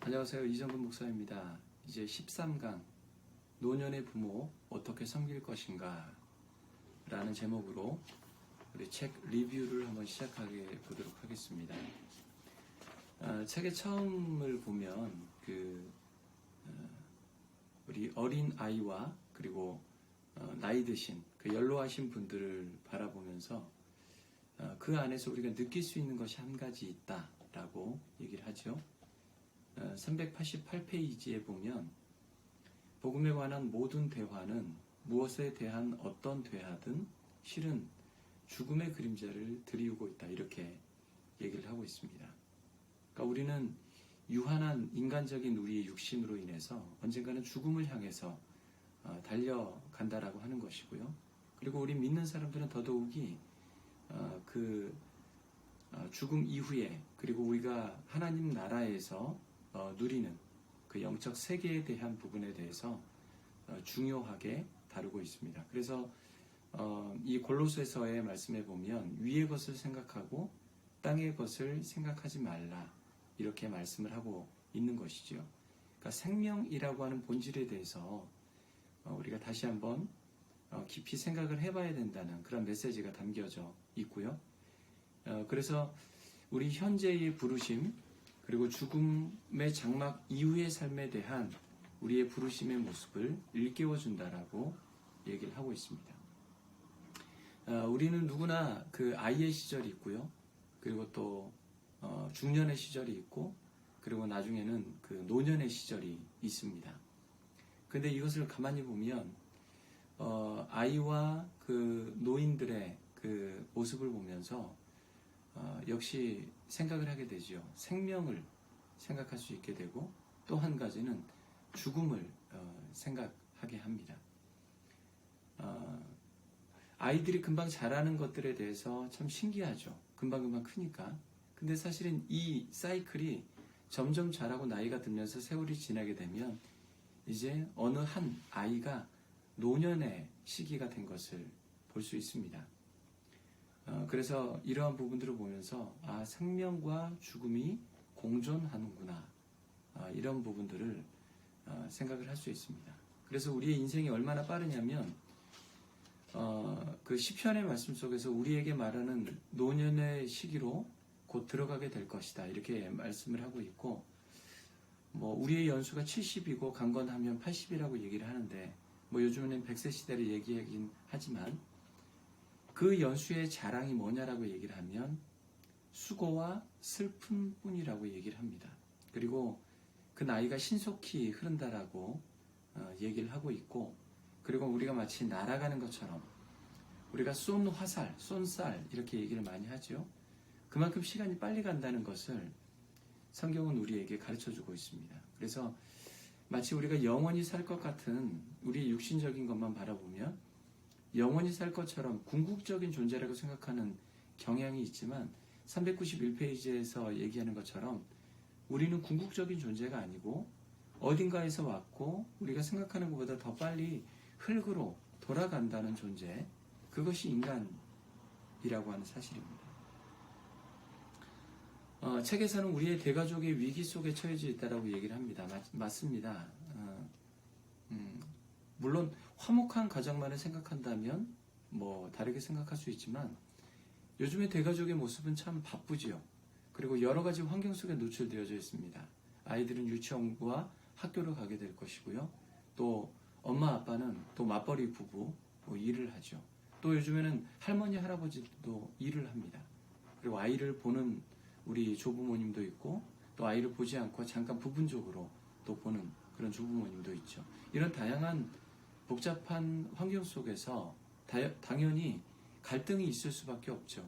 안녕하세요. 이정근 목사입니다. 이제 13강 노년의 부모 어떻게 섬길 것인가 라는 제목으로 우리 책 리뷰를 한번 시작하게 보도록 하겠습니다. 책의 처음을 보면 우리 어린 아이와 그리고 나이 드신 그 연로하신 분들을 바라보면서 그 안에서 우리가 느낄 수 있는 것이 한 가지 있다라고 얘기를 하죠. 388페이지에 보면 복음에 관한 모든 대화는 무엇에 대한 어떤 대화든 실은 죽음의 그림자를 드리우고 있다, 이렇게 얘기를 하고 있습니다. 그러니까 우리는 유한한 인간적인 우리의 육신으로 인해서 언젠가는 죽음을 향해서 달려간다라고 하는 것이고요. 그리고 우리 믿는 사람들은 더더욱이 죽음 이후에, 그리고 우리가 하나님 나라에서 누리는 그 영적 세계에 대한 부분에 대해서 중요하게 다루고 있습니다. 그래서 이 골로새서의 말씀에 보면 위의 것을 생각하고 땅의 것을 생각하지 말라, 이렇게 말씀을 하고 있는 것이죠. 그러니까 생명이라고 하는 본질에 대해서 우리가 다시 한번 깊이 생각을 해봐야 된다는 그런 메시지가 담겨져 있고요. 그래서 우리 현재의 부르심, 그리고 죽음의 장막 이후의 삶에 대한 우리의 부르심의 모습을 일깨워준다라고 얘기를 하고 있습니다. 우리는 누구나 그 아이의 시절이 있고요. 그리고 또 중년의 시절이 있고, 그리고 나중에는 그 노년의 시절이 있습니다. 근데 이것을 가만히 보면 아이와 그 노인들의 그 모습을 보면서 역시 생각을 하게 되죠. 생명을 생각할 수 있게 되고, 또 한 가지는 죽음을 생각하게 합니다. 아이들이 금방 자라는 것들에 대해서 참 신기하죠. 금방금방 크니까. 근데 사실은 이 사이클이 점점 자라고 나이가 들면서 세월이 지나게 되면 이제 어느 한 아이가 노년의 시기가 된 것을 볼 수 있습니다. 그래서 이러한 부분들을 보면서 생명과 죽음이 공존하는구나, 이런 부분들을 생각을 할 수 있습니다. 그래서 우리의 인생이 얼마나 빠르냐면 그 시편의 말씀 속에서 우리에게 말하는 노년의 시기로 곧 들어가게 될 것이다, 이렇게 말씀을 하고 있고, 우리의 연수가 70이고 강건하면 80이라고 얘기를 하는데, 요즘에는 100세 시대를 얘기하긴 하지만 그 연수의 자랑이 뭐냐라고 얘기를 하면 수고와 슬픔 뿐이라고 얘기를 합니다. 그리고 그 나이가 신속히 흐른다라고 얘기를 하고 있고, 그리고 우리가 마치 날아가는 것처럼 우리가 쏜 화살, 쏜 쌀, 이렇게 얘기를 많이 하죠. 그만큼 시간이 빨리 간다는 것을 성경은 우리에게 가르쳐주고 있습니다. 그래서 마치 우리가 영원히 살 것 같은 우리 육신적인 것만 바라보면 영원히 살 것처럼 궁극적인 존재라고 생각하는 경향이 있지만, 391페이지에서 얘기하는 것처럼 우리는 궁극적인 존재가 아니고 어딘가에서 왔고 우리가 생각하는 것보다 더 빨리 흙으로 돌아간다는 존재, 그것이 인간이라고 하는 사실입니다. 책에서는 우리의 대가족의 위기 속에 처해져 있다고 얘기를 합니다. 맞습니다. 물론 화목한 가정만을 생각한다면 다르게 생각할 수 있지만, 요즘의 대가족의 모습은 참 바쁘지요. 그리고 여러 가지 환경 속에 노출되어져 있습니다. 아이들은 유치원과 학교를 가게 될 것이고요. 또 엄마 아빠는 또 맞벌이 부부 일을 하죠. 또 요즘에는 할머니 할아버지도 일을 합니다. 그리고 아이를 보는 우리 조부모님도 있고, 또 아이를 보지 않고 잠깐 부분적으로 또 보는 그런 조부모님도 있죠. 이런 다양한 복잡한 환경 속에서 당연히 갈등이 있을 수밖에 없죠.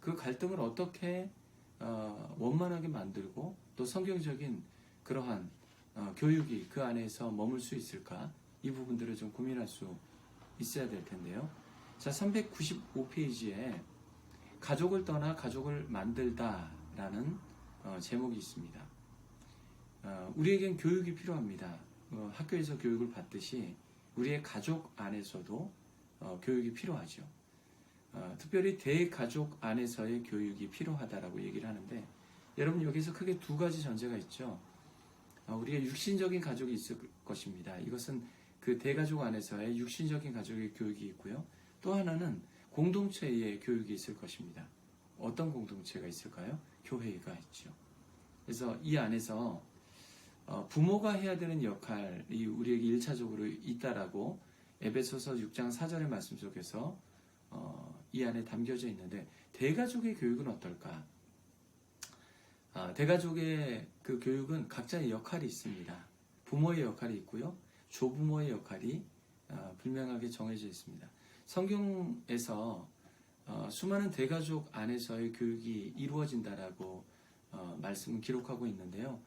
그 갈등을 어떻게 원만하게 만들고 또 성경적인 그러한 교육이 그 안에서 머물 수 있을까, 이 부분들을 좀 고민할 수 있어야 될 텐데요. 자, 395페이지에 가족을 떠나 가족을 만들다라는 제목이 있습니다. 우리에겐 교육이 필요합니다. 학교에서 교육을 받듯이 우리의 가족 안에서도 교육이 필요하죠. 특별히 대가족 안에서의 교육이 필요하다라고 얘기를 하는데, 여러분 여기서 크게 두 가지 전제가 있죠. 우리가 육신적인 가족이 있을 것입니다. 이것은 그 대가족 안에서의 육신적인 가족의 교육이 있고요. 또 하나는 공동체의 교육이 있을 것입니다. 어떤 공동체가 있을까요? 교회가 있죠. 그래서 이 안에서 부모가 해야 되는 역할이 우리에게 1차적으로 있다라고 에베소서 6장 4절의 말씀 속에서 이 안에 담겨져 있는데, 대가족의 교육은 어떨까? 대가족의 그 교육은 각자의 역할이 있습니다. 부모의 역할이 있고요. 조부모의 역할이 분명하게 정해져 있습니다. 성경에서 수많은 대가족 안에서의 교육이 이루어진다라고 말씀을 기록하고 있는데요.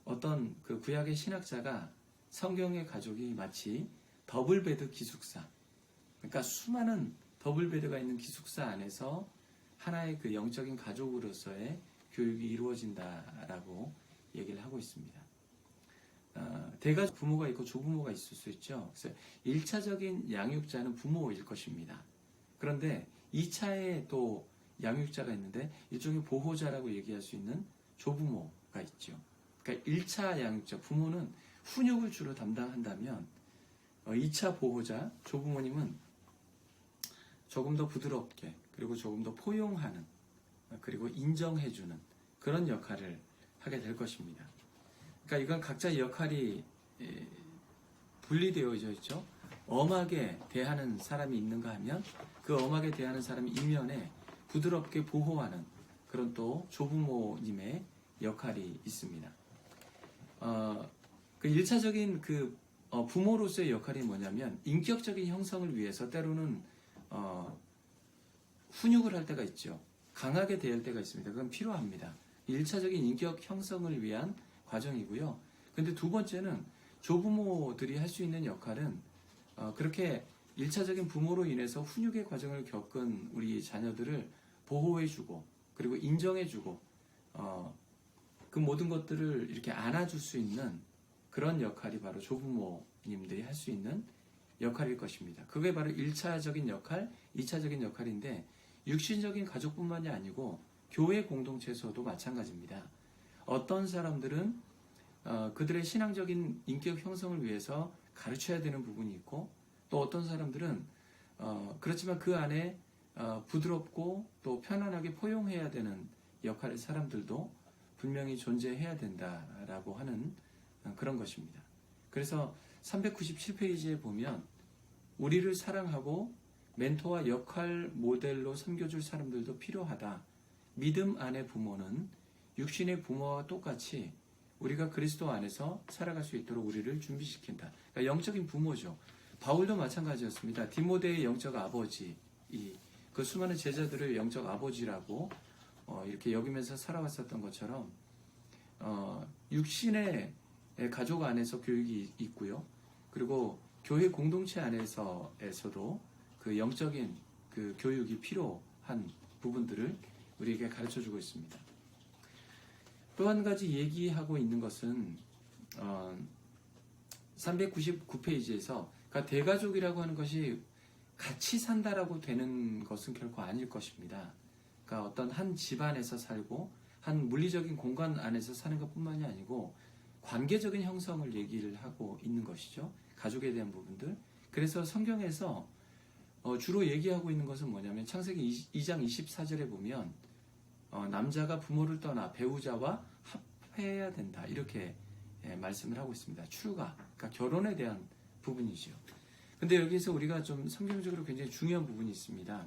어떤 구약의 신학자가 성경의 가족이 마치 더블베드 기숙사, 그러니까 수많은 더블베드가 있는 기숙사 안에서 하나의 그 영적인 가족으로서의 교육이 이루어진다라고 얘기를 하고 있습니다. 대가족 부모가 있고 조부모가 있을 수 있죠. 그래서 1차적인 양육자는 부모일 것입니다. 그런데 2차에 또 양육자가 있는데 일종의 보호자라고 얘기할 수 있는 조부모가 있죠. 그러니까 1차 양육자 부모는 훈육을 주로 담당한다면 2차 보호자 조부모님은 조금 더 부드럽게, 그리고 조금 더 포용하는, 그리고 인정해주는 그런 역할을 하게 될 것입니다. 그러니까 이건 각자의 역할이 분리되어져 있죠. 엄하게 대하는 사람이 있는가 하면 그 엄하게 대하는 사람이 이면에 부드럽게 보호하는 그런 또 조부모님의 역할이 있습니다. 그 1차적인 부모로서의 역할이 뭐냐면 인격적인 형성을 위해서 때로는 훈육을 할 때가 있죠. 강하게 대할 때가 있습니다. 그건 필요합니다. 1차적인 인격 형성을 위한 과정이고요. 근데 두 번째는 조부모들이 할 수 있는 역할은 그렇게 1차적인 부모로 인해서 훈육의 과정을 겪은 우리 자녀들을 보호해주고, 그리고 인정해주고, 그 모든 것들을 이렇게 안아줄 수 있는 그런 역할이 바로 조부모님들이 할 수 있는 역할일 것입니다. 그게 바로 1차적인 역할, 2차적인 역할인데, 육신적인 가족뿐만이 아니고 교회 공동체에서도 마찬가지입니다. 어떤 사람들은 그들의 신앙적인 인격 형성을 위해서 가르쳐야 되는 부분이 있고, 또 어떤 사람들은 그렇지만 그 안에 부드럽고 또 편안하게 포용해야 되는 역할의 사람들도 분명히 존재해야 된다라고 하는 그런 것입니다. 그래서 397페이지에 보면 우리를 사랑하고 멘토와 역할 모델로 섬겨줄 사람들도 필요하다. 믿음 안의 부모는 육신의 부모와 똑같이 우리가 그리스도 안에서 살아갈 수 있도록 우리를 준비시킨다. 그러니까 영적인 부모죠. 바울도 마찬가지였습니다. 디모데의 영적 아버지, 그 수많은 제자들을 영적 아버지라고 이렇게 여기면서 살아왔었던 것처럼 육신의 가족 안에서 교육이 있고요. 그리고 교회 공동체 안에서도 그 영적인 그 교육이 필요한 부분들을 우리에게 가르쳐주고 있습니다. 또 한 가지 얘기하고 있는 것은 399페이지에서 그러니까 대가족이라고 하는 것이 같이 산다라고 되는 것은 결코 아닐 것입니다. 그러니까 어떤 한 집안에서 살고 한 물리적인 공간 안에서 사는 것뿐만이 아니고 관계적인 형성을 얘기를 하고 있는 것이죠. 가족에 대한 부분들. 그래서 성경에서 주로 얘기하고 있는 것은 뭐냐면 창세기 2장 24절에 보면 남자가 부모를 떠나 배우자와 합해야 된다. 이렇게 말씀을 하고 있습니다. 출가, 그러니까 결혼에 대한 부분이죠. 근데 여기서 우리가 좀 성경적으로 굉장히 중요한 부분이 있습니다.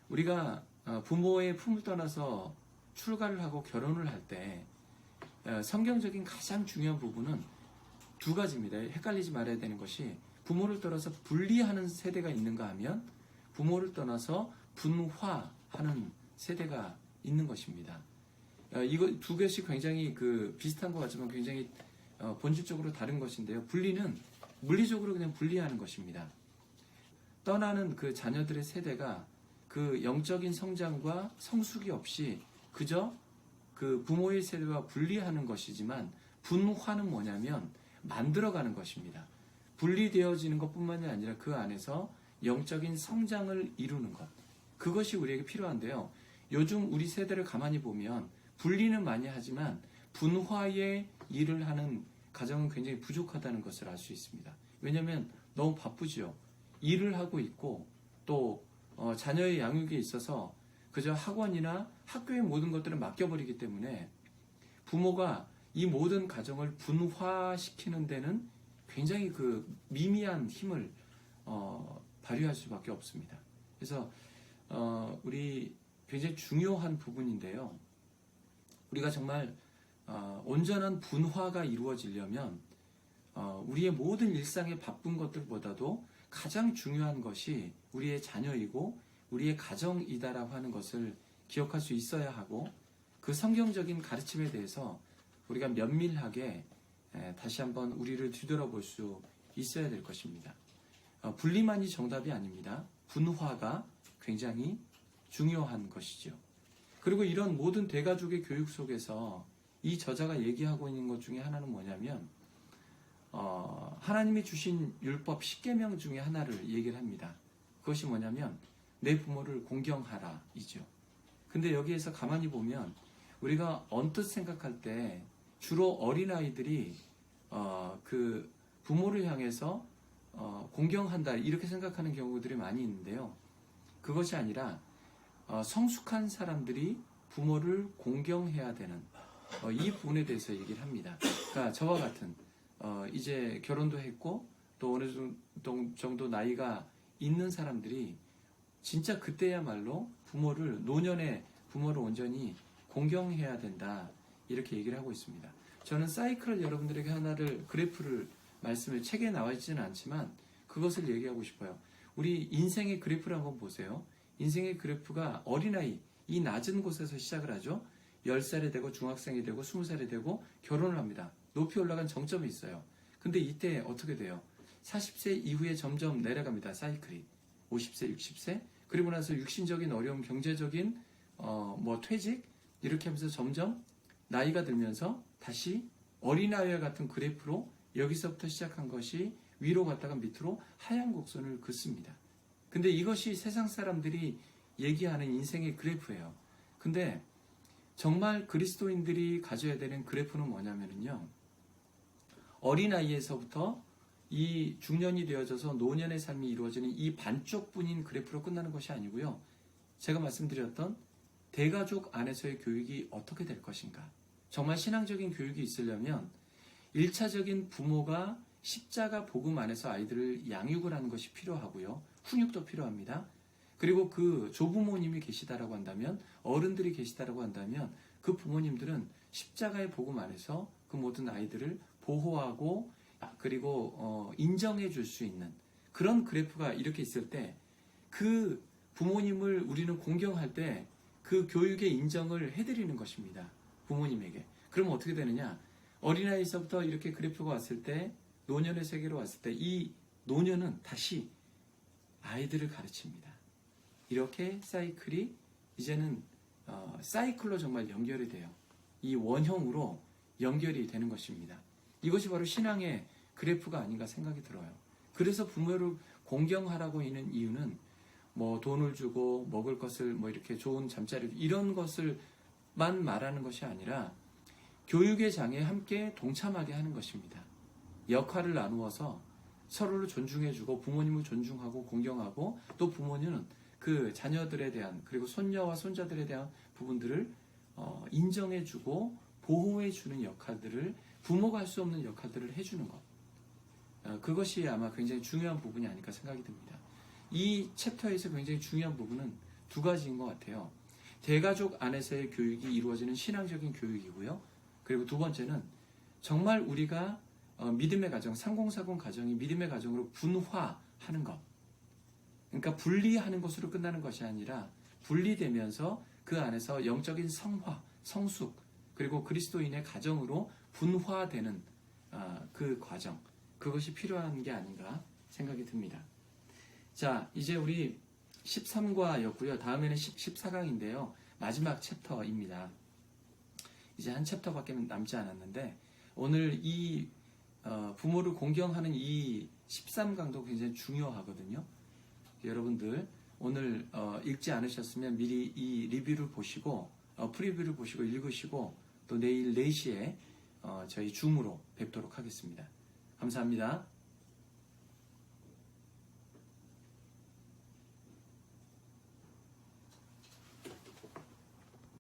우리가 부모의 품을 떠나서 출가를 하고 결혼을 할 때 성경적인 가장 중요한 부분은 두 가지입니다. 헷갈리지 말아야 되는 것이 부모를 떠나서 분리하는 세대가 있는가 하면 부모를 떠나서 분화하는 세대가 있는 것입니다. 이거 두 개씩 굉장히 비슷한 것 같지만 굉장히 본질적으로 다른 것인데요. 분리는 물리적으로 그냥 분리하는 것입니다. 떠나는 그 자녀들의 세대가 그 영적인 성장과 성숙이 없이 그저 그 부모의 세대와 분리하는 것이지만 분화는 뭐냐면 만들어가는 것입니다. 분리되어지는 것뿐만이 아니라 그 안에서 영적인 성장을 이루는 것. 그것이 우리에게 필요한데요. 요즘 우리 세대를 가만히 보면 분리는 많이 하지만 분화의 일을 하는 가정은 굉장히 부족하다는 것을 알 수 있습니다. 왜냐하면 너무 바쁘지요. 일을 하고 있고 또 자녀의 양육에 있어서 그저 학원이나 학교의 모든 것들을 맡겨버리기 때문에 부모가 이 모든 가정을 분화시키는 데는 굉장히 그 미미한 힘을 발휘할 수밖에 없습니다. 그래서 우리 굉장히 중요한 부분인데요. 우리가 정말 온전한 분화가 이루어지려면 우리의 모든 일상의 바쁜 것들보다도 가장 중요한 것이 우리의 자녀이고 우리의 가정이다라고 하는 것을 기억할 수 있어야 하고, 그 성경적인 가르침에 대해서 우리가 면밀하게 다시 한번 우리를 뒤돌아볼 수 있어야 될 것입니다. 분리만이 정답이 아닙니다. 분화가 굉장히 중요한 것이죠. 그리고 이런 모든 대가족의 교육 속에서 이 저자가 얘기하고 있는 것 중에 하나는 뭐냐면 하나님이 주신 율법 10계명 중에 하나를 얘기를 합니다. 그것이 뭐냐면 내 부모를 공경하라 이죠. 근데 여기에서 가만히 보면 우리가 언뜻 생각할 때 주로 어린아이들이 그 부모를 향해서 공경한다 이렇게 생각하는 경우들이 많이 있는데요. 그것이 아니라 성숙한 사람들이 부모를 공경해야 되는 이 부분에 대해서 얘기를 합니다. 그러니까 저와 같은 이제 결혼도 했고 또 어느 정도 나이가 있는 사람들이 진짜 그때야말로 노년의 부모를 온전히 공경해야 된다 이렇게 얘기를 하고 있습니다. 저는 사이클을 여러분들에게 하나를 그래프를 말씀을 책에 나와 있지는 않지만 그것을 얘기하고 싶어요. 우리 인생의 그래프를 한번 보세요. 인생의 그래프가 어린아이 이 낮은 곳에서 시작을 하죠. 10살이 되고 중학생이 되고 20살이 되고 결혼을 합니다. 높이 올라간 정점이 있어요. 근데 이때 어떻게 돼요? 40세 이후에 점점 내려갑니다. 사이클이. 50세, 60세. 그리고 나서 육신적인 어려움, 경제적인 퇴직 이렇게 하면서 점점 나이가 들면서 다시 어린아이와 같은 그래프로 여기서부터 시작한 것이 위로 갔다가 밑으로 하얀 곡선을 긋습니다. 근데 이것이 세상 사람들이 얘기하는 인생의 그래프예요. 근데 정말 그리스도인들이 가져야 되는 그래프는 뭐냐면요. 어린아이에서부터 이 중년이 되어져서 노년의 삶이 이루어지는 이 반쪽뿐인 그래프로 끝나는 것이 아니고요. 제가 말씀드렸던 대가족 안에서의 교육이 어떻게 될 것인가. 정말 신앙적인 교육이 있으려면 1차적인 부모가 십자가 복음 안에서 아이들을 양육을 하는 것이 필요하고요. 훈육도 필요합니다. 그리고 그 조부모님이 계시다라고 한다면, 어른들이 계시다라고 한다면 그 부모님들은 십자가의 복음 안에서 그 모든 아이들을 보호하고 그리고 인정해 줄 수 있는 그런 그래프가 이렇게 있을 때 그 부모님을 우리는 공경할 때 그 교육의 인정을 해드리는 것입니다. 부모님에게. 그럼 어떻게 되느냐? 어린아이에서부터 이렇게 그래프가 왔을 때 노년의 세계로 왔을 때 이 노년은 다시 아이들을 가르칩니다. 이렇게 사이클이 이제는 사이클로 정말 연결이 돼요. 이 원형으로 연결이 되는 것입니다. 이것이 바로 신앙의 그래프가 아닌가 생각이 들어요. 그래서 부모를 공경하라고 하는 이유는 돈을 주고 먹을 것을 이렇게 좋은 잠자리 이런 것을만 말하는 것이 아니라 교육의 장에 함께 동참하게 하는 것입니다. 역할을 나누어서 서로를 존중해주고 부모님을 존중하고 공경하고 또 부모님은 그 자녀들에 대한 그리고 손녀와 손자들에 대한 부분들을 인정해주고 보호해주는 역할들을 부모가 할 수 없는 역할들을 해주는 것. 그것이 아마 굉장히 중요한 부분이 아닐까 생각이 듭니다. 이 챕터에서 굉장히 중요한 부분은 두 가지인 것 같아요. 대가족 안에서의 교육이 이루어지는 신앙적인 교육이고요. 그리고 두 번째는 정말 우리가 믿음의 가정, 3040 가정이 믿음의 가정으로 분화하는 것. 그러니까 분리하는 것으로 끝나는 것이 아니라 분리되면서 그 안에서 영적인 성화, 성숙, 그리고 그리스도인의 가정으로 분화되는 그 과정. 그것이 필요한 게 아닌가 생각이 듭니다. 자, 이제 우리 13과였고요. 다음에는 14강인데요. 마지막 챕터입니다. 이제 한 챕터밖에 남지 않았는데 오늘 이 부모를 공경하는 이 13강도 굉장히 중요하거든요. 여러분들 오늘 읽지 않으셨으면 미리 이 리뷰를 보시고 프리뷰를 보시고 읽으시고 또 내일 4시에 저희 줌으로 뵙도록 하겠습니다. 감사합니다.